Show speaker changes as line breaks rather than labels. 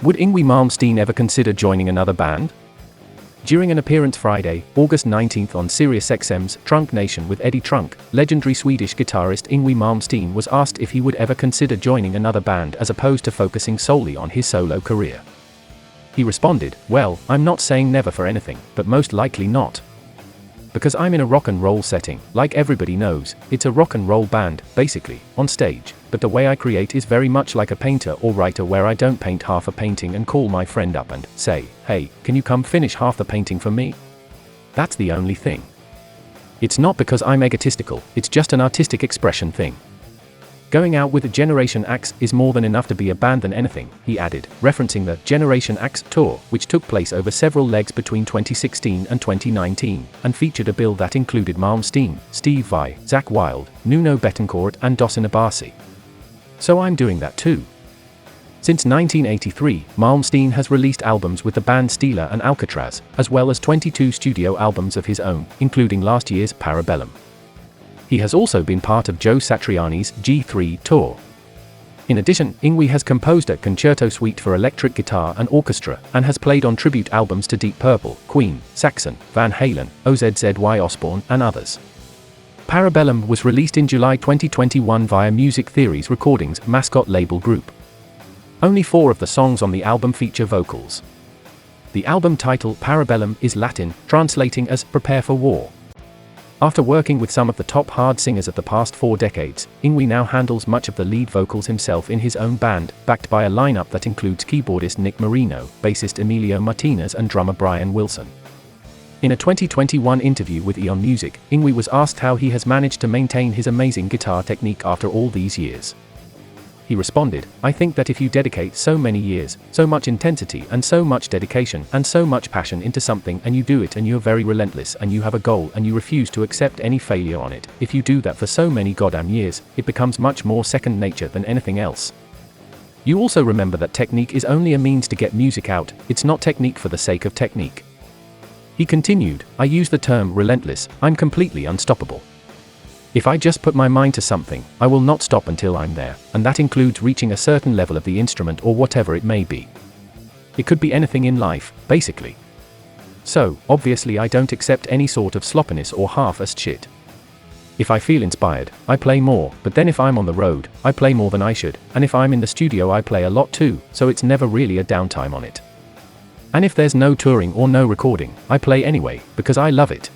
Would Yngwie Malmsteen ever consider joining another band? During an appearance Friday, August 19 on SiriusXM's Trunk Nation with Eddie Trunk, legendary Swedish guitarist Yngwie Malmsteen was asked if he would ever consider joining another band as opposed to focusing solely on his solo career. He responded, "Well, I'm not saying never for anything, but most likely not. Because I'm in a rock and roll setting, like everybody knows, it's a rock and roll band, basically, on stage, but the way I create is very much like a painter or writer where I don't paint half a painting and call my friend up and say, hey, can you come finish half the painting for me? That's the only thing. It's not because I'm egotistical, it's just an artistic expression thing. Going out with a Generation X is more than enough to be a band than anything," he added, referencing the Generation X tour, which took place over several legs between 2016 and 2019, and featured a bill that included Malmsteen, Steve Vai, Zakk Wylde, Nuno Bettencourt and Dossen Abasi. "So I'm doing that too." Since 1983, Malmsteen has released albums with the band Steeler and Alcatraz, as well as 22 studio albums of his own, including last year's Parabellum. He has also been part of Joe Satriani's G3 tour. In addition, Yngwie has composed a concerto suite for electric guitar and orchestra, and has played on tribute albums to Deep Purple, Queen, Saxon, Van Halen, OZZY Osbourne, and others. Parabellum was released in July 2021 via Music Theory's Recordings Mascot label group. Only 4 of the songs on the album feature vocals. The album title Parabellum is Latin, translating as Prepare for War. After working with some of the top hard singers of the past 4 decades, Yngwie now handles much of the lead vocals himself in his own band, backed by a lineup that includes keyboardist Nick Marino, bassist Emilio Martinez and drummer Brian Wilson. In a 2021 interview with Eon Music, Yngwie was asked how he has managed to maintain his amazing guitar technique after all these years. He responded, "I think that if you dedicate so many years, so much intensity and so much dedication and so much passion into something and you do it and you're very relentless and you have a goal and you refuse to accept any failure on it, if you do that for so many goddamn years, it becomes much more second nature than anything else. You also remember that technique is only a means to get music out, it's not technique for the sake of technique." He continued, "I use the term relentless, I'm completely unstoppable. If I just put my mind to something, I will not stop until I'm there, and that includes reaching a certain level of the instrument or whatever it may be. It could be anything in life, basically. So, obviously I don't accept any sort of sloppiness or half-assed shit. If I feel inspired, I play more, but then if I'm on the road, I play more than I should, and if I'm in the studio I play a lot too, so it's never really a downtime on it. And if there's no touring or no recording, I play anyway, because I love it."